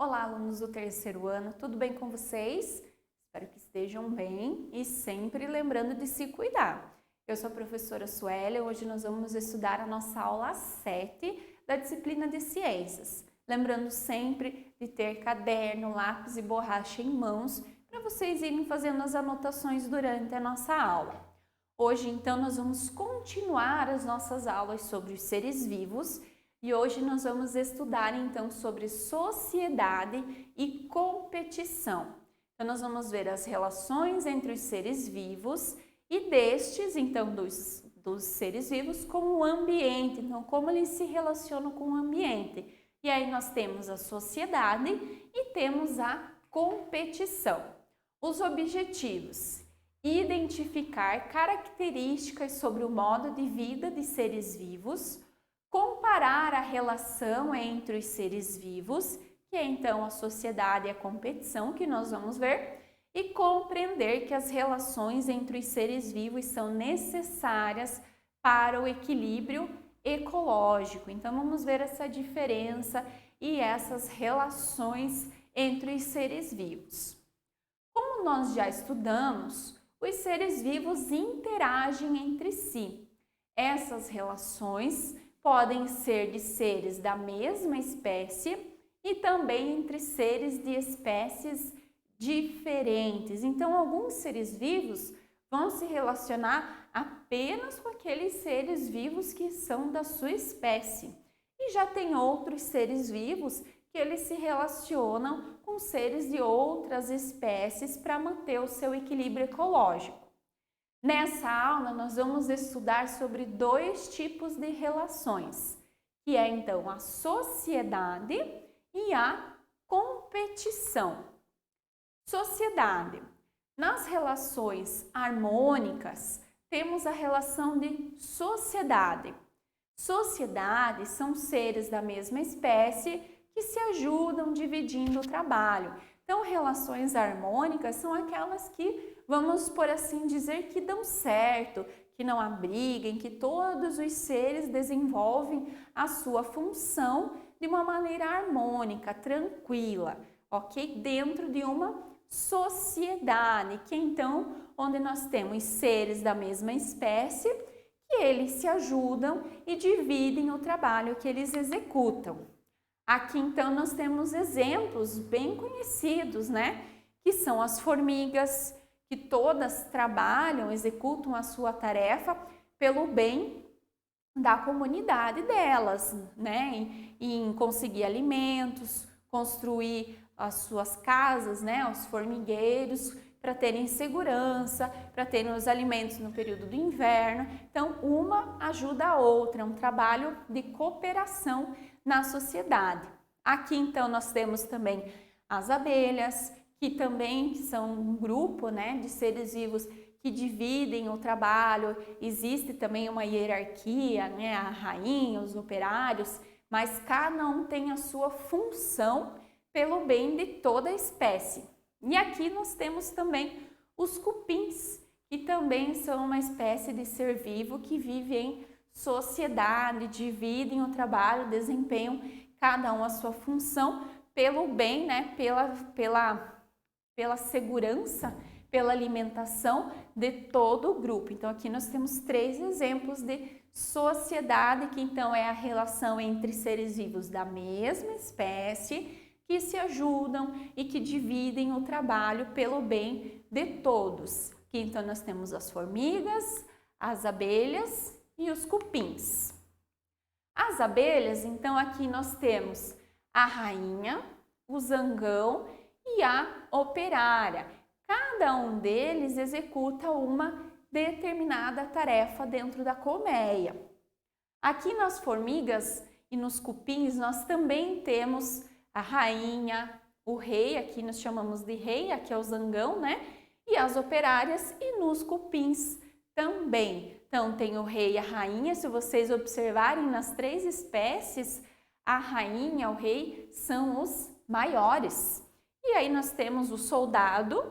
Olá, alunos do terceiro ano, tudo bem com vocês? Espero que estejam bem e sempre lembrando de se cuidar. Eu sou a professora Suélia, hoje nós vamos estudar a nossa aula 7 da disciplina de ciências. Lembrando sempre de ter caderno, lápis e borracha em mãos para vocês irem fazendo as anotações durante a nossa aula. Hoje, então, nós vamos continuar as nossas aulas sobre os seres vivos. E hoje nós vamos estudar então sobre sociedade e competição. Então nós vamos ver as relações entre os seres vivos e destes, então dos seres vivos, com o ambiente, então como eles se relacionam com o ambiente. E aí nós temos a sociedade e temos a competição. Os objetivos: identificar características sobre o modo de vida de seres vivos, comparar a relação entre os seres vivos, que é então a sociedade e a competição, que nós vamos ver, e compreender que as relações entre os seres vivos são necessárias para o equilíbrio ecológico. Então vamos ver essa diferença e essas relações entre os seres vivos. Como nós já estudamos, os seres vivos interagem entre si. Essas relações podem ser de seres da mesma espécie e também entre seres de espécies diferentes. Então, alguns seres vivos vão se relacionar apenas com aqueles seres vivos que são da sua espécie. E já tem outros seres vivos que eles se relacionam com seres de outras espécies para manter o seu equilíbrio ecológico. Nessa aula, nós vamos estudar sobre dois tipos de relações, que é então a sociedade e a competição. Sociedade. Nas relações harmônicas, temos a relação de sociedade. Sociedade são seres da mesma espécie que se ajudam dividindo o trabalho. Então, relações harmônicas são aquelas que, vamos por assim dizer, que dão certo, que não há briga, em que todos os seres desenvolvem a sua função de uma maneira harmônica, tranquila, ok? Dentro de uma sociedade, que então, onde nós temos seres da mesma espécie, que eles se ajudam e dividem o trabalho que eles executam. Aqui, então, nós temos exemplos bem conhecidos, né? Que são as formigas, que todas trabalham, executam a sua tarefa pelo bem da comunidade delas, né? Em conseguir alimentos, construir as suas casas, né? Os formigueiros, para terem segurança, para terem os alimentos no período do inverno. Então, uma ajuda a outra, é um trabalho de cooperação na sociedade. Aqui, então, nós temos também as abelhas, que também são um grupo, né, de seres vivos que dividem o trabalho. Existe também uma hierarquia, né, a rainha, os operários, mas cada um tem a sua função pelo bem de toda a espécie. E aqui nós temos também os cupins, que também são uma espécie de ser vivo que vive em sociedade, dividem o trabalho, desempenham cada um a sua função pelo bem, né, pela segurança, pela alimentação de todo o grupo. Então aqui nós temos 3 exemplos de sociedade, que então é a relação entre seres vivos da mesma espécie, que se ajudam e que dividem o trabalho pelo bem de todos. Aqui então nós temos as formigas, as abelhas e os cupins. As abelhas, então aqui nós temos a rainha, o zangão e a operária. Cada um deles executa uma determinada tarefa dentro da colmeia. Aqui nas formigas e nos cupins nós também temos a rainha, o rei, aqui nós chamamos de rei, aqui é o zangão, né? E as operárias, e nos cupins também. Então tem o rei e a rainha. Se vocês observarem nas 3 espécies, a rainha, o rei são os maiores. E aí nós temos o soldado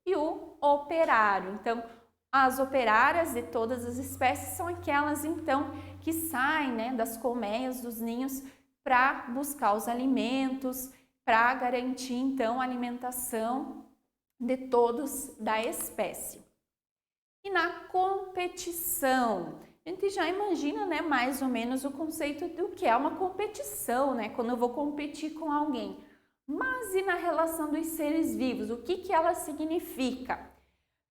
e o operário. Então, as operárias de todas as espécies são aquelas então que saem, né, das colmeias, dos ninhos, para buscar os alimentos, para garantir então a alimentação de todos da espécie. E na competição, a gente já imagina, né, mais ou menos o conceito do que é uma competição, né, quando eu vou competir com alguém. Mas e na relação dos seres vivos, o que ela significa?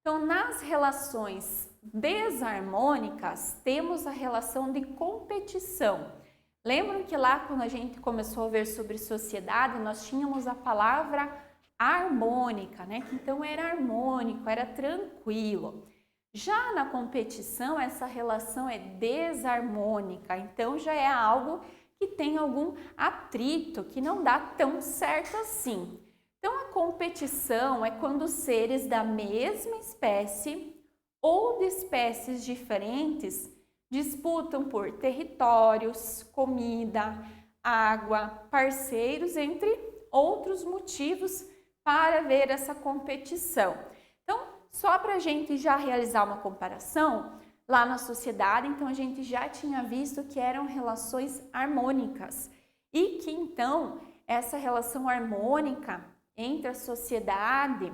Então, nas relações desarmônicas, temos a relação de competição. Lembram que lá quando a gente começou a ver sobre sociedade, nós tínhamos a palavra harmônica, né? Que então era harmônico, era tranquilo. Já na competição, essa relação é desarmônica, então já é algo que tem algum atrito, que não dá tão certo assim. Então, a competição é quando seres da mesma espécie ou de espécies diferentes disputam por territórios, comida, água, parceiros, entre outros motivos para ver essa competição. Então, só para a gente já realizar uma comparação, lá na sociedade, então a gente já tinha visto que eram relações harmônicas e que então essa relação harmônica entre a sociedade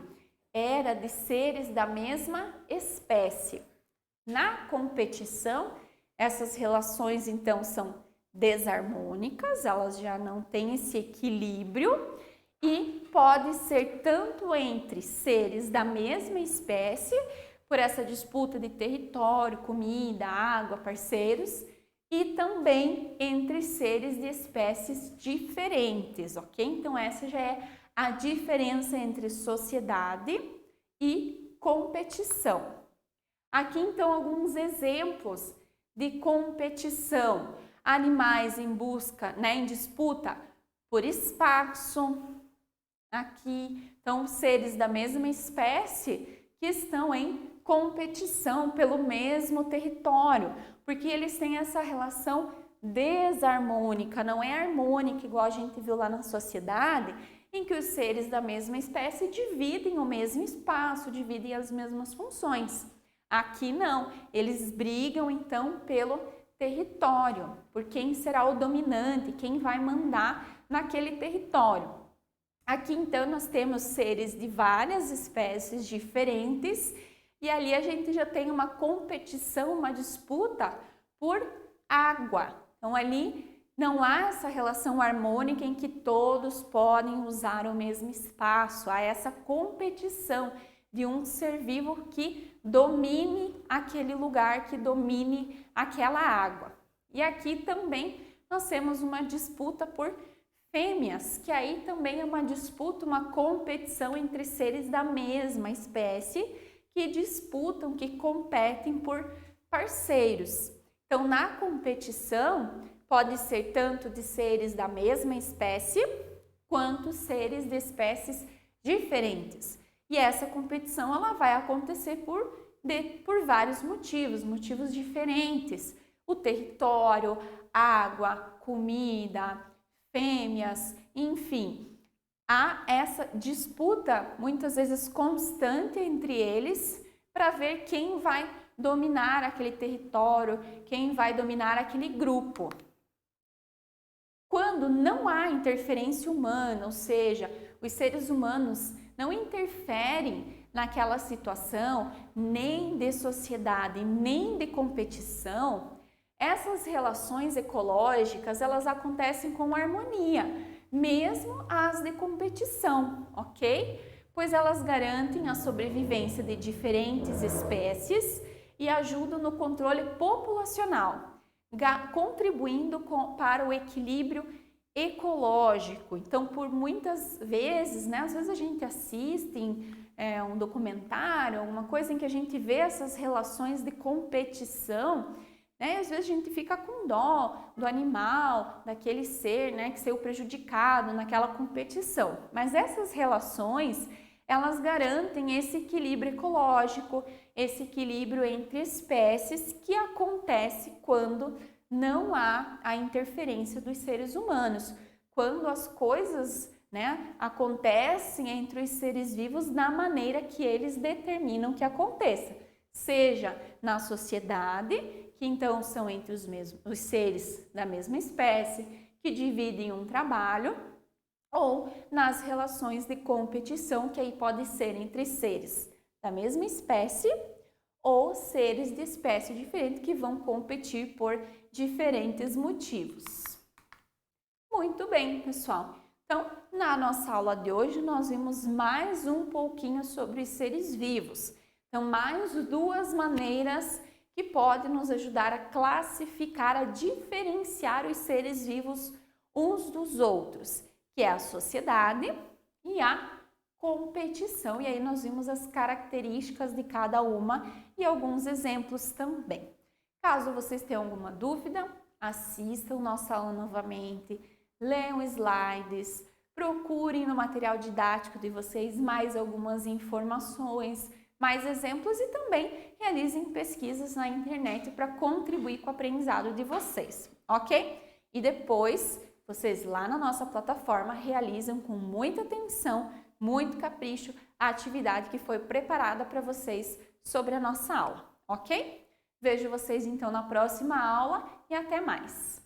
era de seres da mesma espécie. Na competição, essas relações então são desarmônicas, elas já não têm esse equilíbrio e pode ser tanto entre seres da mesma espécie, por essa disputa de território, comida, água, parceiros, e também entre seres de espécies diferentes, ok? Então essa já é a diferença entre sociedade e competição. Aqui então alguns exemplos de competição. Animais em busca, né, em disputa por espaço. Aqui, então, seres da mesma espécie que estão em competição pelo mesmo território, porque eles têm essa relação desarmônica, não é harmônica igual a gente viu lá na sociedade, em que os seres da mesma espécie dividem o mesmo espaço, dividem as mesmas funções. Aqui não, eles brigam então pelo território, por quem será o dominante, quem vai mandar naquele território. Aqui então nós temos seres de várias espécies diferentes e ali a gente já tem uma competição, uma disputa por água. Então ali não há essa relação harmônica em que todos podem usar o mesmo espaço, há essa competição de um ser vivo que domine aquele lugar, que domine aquela água. E aqui também nós temos uma disputa por fêmeas, que aí também é uma disputa, uma competição entre seres da mesma espécie que disputam, que competem por parceiros. Então, na competição, pode ser tanto de seres da mesma espécie, quanto seres de espécies diferentes. E essa competição ela vai acontecer por vários motivos diferentes. O território, água, comida, fêmeas, enfim. Há essa disputa, muitas vezes constante entre eles, para ver quem vai dominar aquele território, quem vai dominar aquele grupo. Quando não há interferência humana, ou seja, os seres humanos não interferem naquela situação, nem de sociedade, nem de competição, essas relações ecológicas, elas acontecem com harmonia, mesmo as de competição, ok? Pois elas garantem a sobrevivência de diferentes espécies e ajudam no controle populacional, contribuindo para o equilíbrio ecológico. Então, por muitas vezes, né, às vezes a gente assiste um documentário, alguma coisa em que a gente vê essas relações de competição, né, às vezes a gente fica com dó do animal, daquele ser, né, que saiu prejudicado naquela competição. Mas essas relações, elas garantem esse equilíbrio ecológico, esse equilíbrio entre espécies que acontece quando não há a interferência dos seres humanos, quando as coisas, né, acontecem entre os seres vivos da maneira que eles determinam que aconteça, seja na sociedade, que então são entre os seres da mesma espécie, que dividem um trabalho, ou nas relações de competição, que aí pode ser entre seres da mesma espécie ou seres de espécie diferente que vão competir por diferentes motivos. Muito bem, pessoal. Então, na nossa aula de hoje, nós vimos mais um pouquinho sobre os seres vivos. Então, mais duas maneiras que podem nos ajudar a classificar, a diferenciar os seres vivos uns dos outros, que é a sociedade e a competição. E aí nós vimos as características de cada uma e alguns exemplos também. Caso vocês tenham alguma dúvida, assistam nossa aula novamente, leiam slides, procurem no material didático de vocês mais algumas informações, mais exemplos e também realizem pesquisas na internet para contribuir com o aprendizado de vocês, ok? E depois, vocês lá na nossa plataforma realizam com muita atenção, muito capricho, a atividade que foi preparada para vocês sobre a nossa aula, ok? Vejo vocês então na próxima aula e até mais!